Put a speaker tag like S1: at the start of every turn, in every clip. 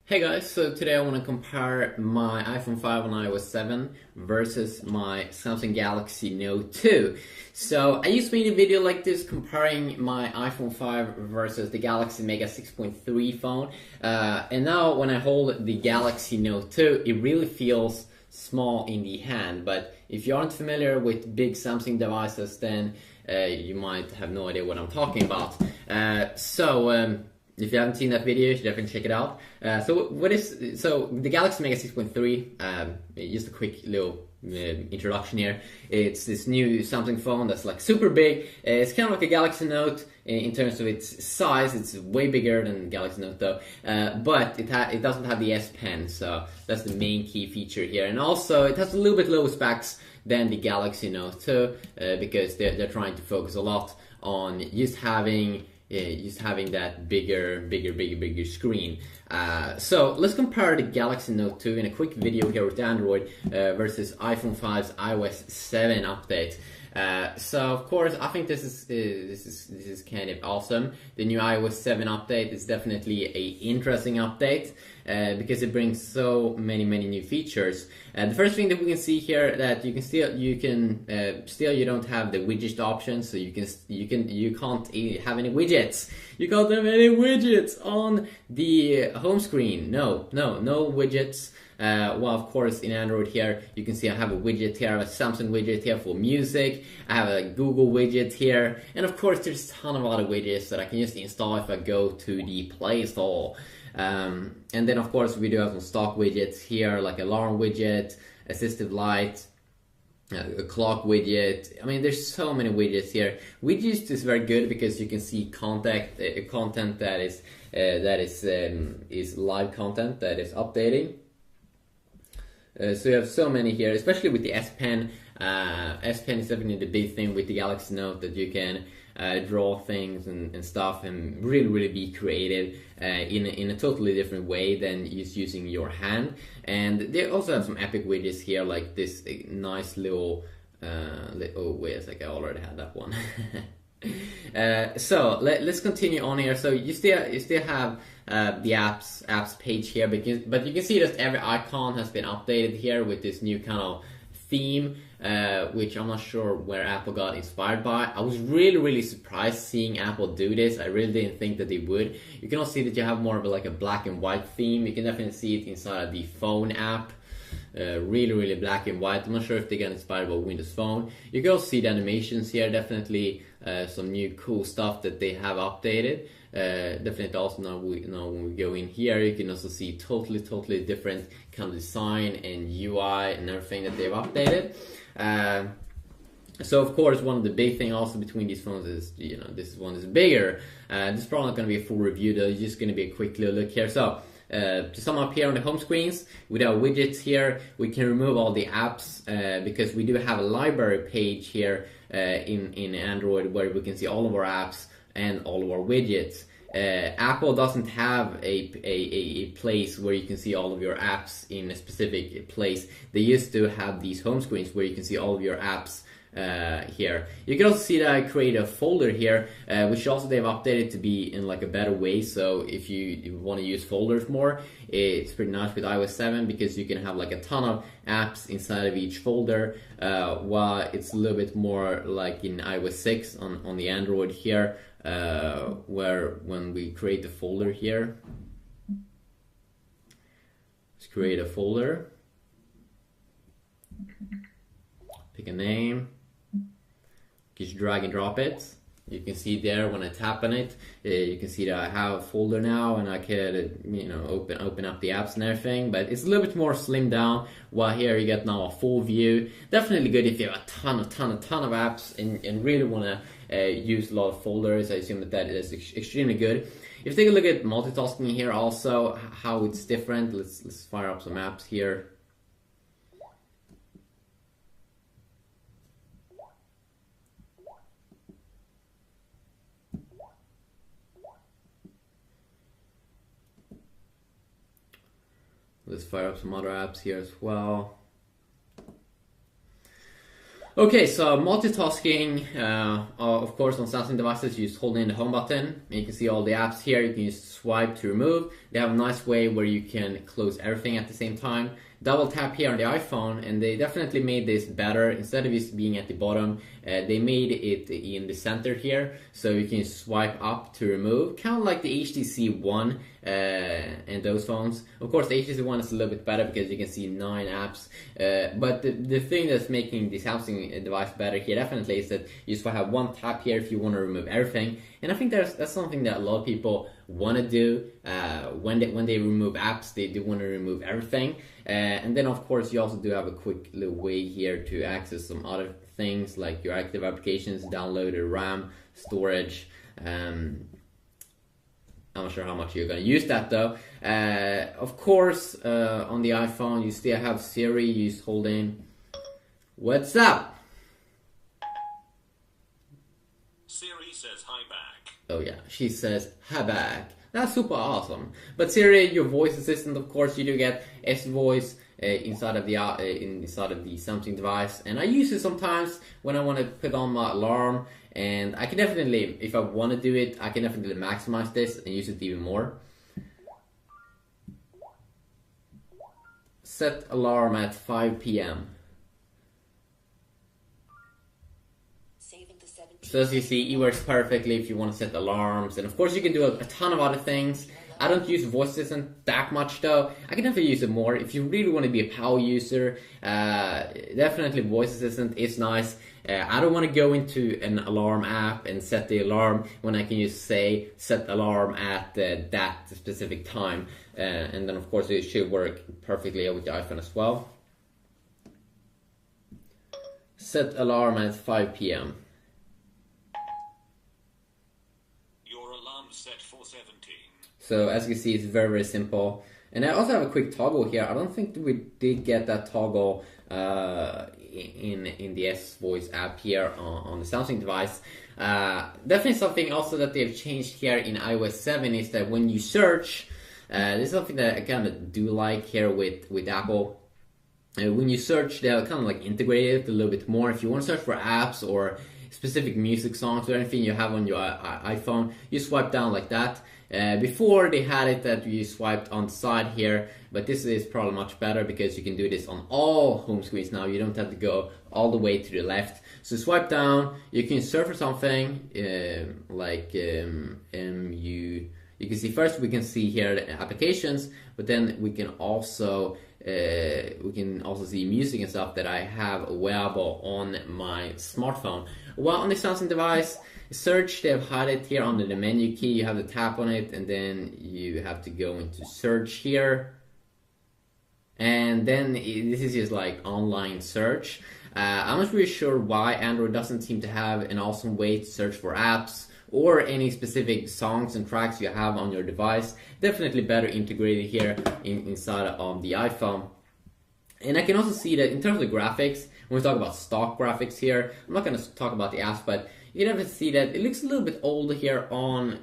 S1: Hey guys, so today I want to compare my iPhone 5 on iOS 7 versus my Samsung Galaxy Note 2. So I used to make a video like this comparing my iPhone 5 versus the Galaxy Mega 6.3 phone. And now when I hold the Galaxy Note 2, it really feels small in the hand. But if you aren't familiar with big Samsung devices, then you might have no idea what I'm talking about. If you haven't seen that video, you should definitely check it out. So the Galaxy Mega 6.3, just a quick little introduction here. It's this new Samsung phone that's like super big. It's kind of like a Galaxy Note in terms of its size. It's way bigger than Galaxy Note though, but it doesn't have the S Pen, so that's the main key feature here. And also it has a little bit lower specs than the Galaxy Note 2 because they're trying to focus a lot on just having that bigger screen. So let's compare the Galaxy Note 2 in a quick video here with Android versus iPhone 5's iOS 7 update. So of course I think this is kind of awesome. The new iOS 7 update is definitely an interesting update because it brings so many new features. The first thing that we can see here that you don't have the widget option, so you can't have any widgets. You can't have any widgets on the home screen. No widgets. Well, of course, in Android here, you can see I have a widget here, I have a Samsung widget here for music, I have a Google widget here, and of course there's a ton of other widgets that I can just install if I go to the Play Store. And then of course we do have some stock widgets here, like alarm widget, assistive light, a clock widget. I mean, there's so many widgets here. Widgets is very good because you can see content that is live content that is updating. So you have so many here, especially with the S Pen. S Pen is definitely the big thing with the Galaxy Note, that you can draw things and stuff and really be creative in a totally different way than just using your hand. And they also have some epic widgets here, like this nice little oh wait a second, I already had that one. So let's continue on here. So you still have the apps page here, but you can see that every icon has been updated here with this new kind of theme, which I'm not sure where Apple got inspired by. I was really surprised seeing Apple do this. I really didn't think that they would. You can also see that you have more of like a black and white theme. You can definitely see it inside of the phone app. Really black and white. I'm not sure if they got inspired by Windows Phone. You can also see the animations here. Definitely some new cool stuff that they have updated. Definitely also now when we go in here, you can also see totally different kind of design and UI and everything that they've updated. So of course one of the big thing also between these phones is, this one is bigger. This is probably not going to be a full review though. It's just going to be a quick little look here. So to sum up here on the home screens, with our widgets here, we can remove all the apps because we do have a library page here in Android where we can see all of our apps and all of our widgets. Apple doesn't have a place where you can see all of your apps in a specific place. They used to have these home screens where you can see all of your apps here. You can also see that I created a folder here, which also they've updated to be in like a better way. So if you want to use folders more, it's pretty nice with iOS 7 because you can have like a ton of apps inside of each folder, while it's a little bit more like in iOS 6 on the Android here, where when we create the folder here, let's create a folder, pick a name, just drag and drop it. You can see there when I tap on it, you can see that I have a folder now, and I could open up the apps and everything. But it's a little bit more slimmed down. While here you get now a full view. Definitely good if you have a ton of apps and really want to use a lot of folders. I assume that is extremely good. If you take a look at multitasking here, also how it's different. Let's fire up some apps here. Let's fire up some other apps here as well. Okay, so multitasking, of course on Samsung devices you just hold in the home button and you can see all the apps here. You can just swipe to remove. They have a nice way where you can close everything at the same time. Double tap here on the iPhone, and they definitely made this better. Instead of just being at the bottom, they made it in the center here, so you can swipe up to remove, kind of like the HTC One and those phones. Of course, the HTC One is a little bit better because you can see 9 apps, but the thing that's making the Samsung device better here definitely is that you just have one tap here if you want to remove everything, and I think that's something that a lot of people want to do when they remove apps. They do want to remove everything. And then of course you also do have a quick little way here to access some other things like your active applications, downloaded RAM, storage. I'm not sure how much you're going to use that though. Of course on the iPhone you still have Siri. You just hold in, what's up?
S2: Siri says hi back.
S1: Oh yeah, she says hi back. That's super awesome. But Siri, your voice assistant, of course, you do get S voice inside of the Samsung device, and I use it sometimes when I want to put on my alarm. And I can definitely, if I want to do it, I can definitely maximize this and use it even more. Set alarm at 5 p.m. So as you see, it works perfectly if you want to set alarms, and of course you can do a ton of other things. I don't use voice assistant that much though. I can definitely use it more. If you really want to be a power user, definitely voice assistant is nice. I don't want to go into an alarm app and set the alarm when I can just say set alarm at that specific time. And then of course it should work perfectly with the iPhone as well. Set alarm at 5 p.m.
S2: Set for 17.
S1: So as you can see, it's very simple. And I also have a quick toggle here. I don't think we did get that toggle in the S Voice app here on the Samsung device. Definitely something also that they've changed here in iOS 7 is that when you search, this is something that I kind of do like here with Apple. When you search, they'll kind of like integrate it a little bit more. If you want to search for apps or specific music songs or anything you have on your iPhone, you swipe down like that. Before they had it that you swiped on the side here, but this is probably much better because you can do this on all home screens now. You don't have to go all the way to the left. So swipe down, you can search for something you can see first, we can see here the applications, but then we can also see music and stuff that I have available on my smartphone. While on the Samsung device, search, they have hide it here under the menu key. You have to tap on it, and then you have to go into search here. And then this is just like online search. I'm not really sure why Android doesn't seem to have an awesome way to search for apps or any specific songs and tracks you have on your device. Definitely better integrated here inside of the iPhone. And I can also see that in terms of graphics, when we talk about stock graphics here, I'm not going to talk about the apps, but you can definitely see that it looks a little bit old here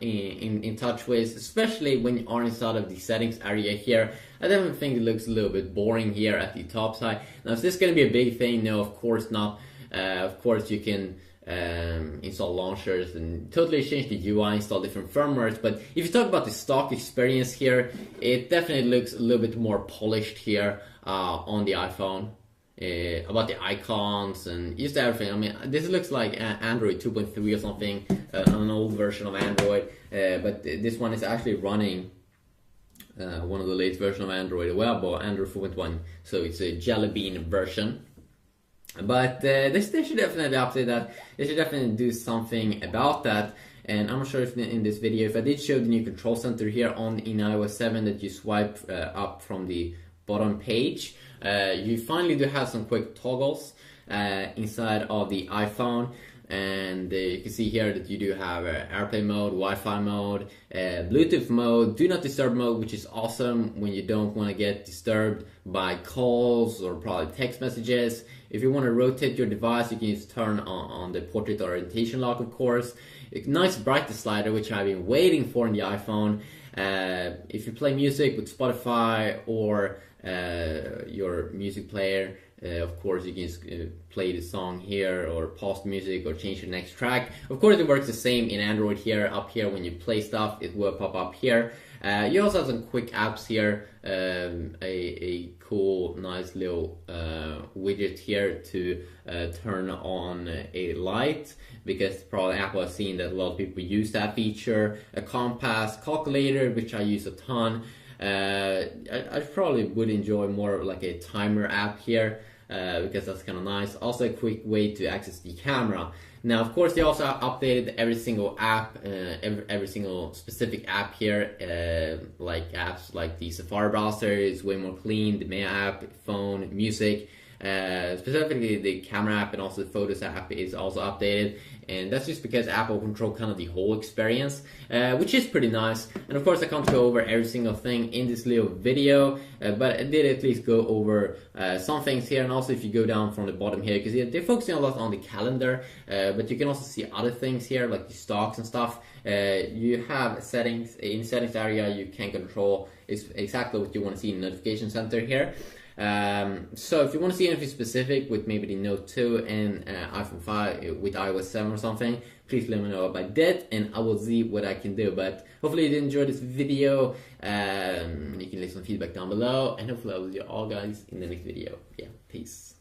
S1: in TouchWiz, especially when you are inside of the settings area here. I definitely think it looks a little bit boring here at the top side. Now, is this going to be a big thing? No, of course not. Of course, you can install launchers and totally change the UI, install different firmwares. But if you talk about the stock experience here, it definitely looks a little bit more polished here on the iPhone. About the icons and just everything. I mean, this looks like Android 2.3 or something, an old version of Android, but this one is actually running one of the latest versions of Android available, Android 4.1, so it's a Jelly Bean version. But they should definitely update that. They should definitely do something about that. And I'm not sure if in this video, if I did show the new control center here in iOS 7 that you swipe up from the bottom page, you finally do have some quick toggles inside of the iPhone. And you can see here that you do have airplane mode, Wi-Fi mode, Bluetooth mode, do not disturb mode, which is awesome when you don't want to get disturbed by calls or probably text messages. If you want to rotate your device, you can just turn on the portrait orientation lock, of course. A nice brightness slider, which I've been waiting for in the iPhone. If you play music with Spotify or your music player, of course you can just play the song here or pause the music or change the next track. Of course it works the same in Android here. Up here when you play stuff, it will pop up here. You also have some quick apps here, a cool nice little widget here to turn on a light, because probably Apple has seen that a lot of people use that feature. A compass, calculator, which I use a ton. I probably would enjoy more of like a timer app here, because that's kind of nice. Also a quick way to access the camera. Now, of course, they also updated every single app, every single specific app here, like apps like the Safari browser is way more clean, the Mail app, phone, music. Specifically the camera app and also the Photos app is also updated, and that's just because Apple control kind of the whole experience, which is pretty nice. And of course I can't go over every single thing in this little video, but I did at least go over some things here. And also if you go down from the bottom here, because they're focusing a lot on the calendar, but you can also see other things here like the stocks and stuff. You have settings. In settings area you can control exactly what you want to see in the notification center here. So if you want to see anything specific with maybe the Note 2 and iPhone 5 with iOS 7 or something, please let me know about that and I will see what I can do. But hopefully you did enjoy this video. You can leave some feedback down below, and hopefully I will see you all guys in the next video. Yeah, peace.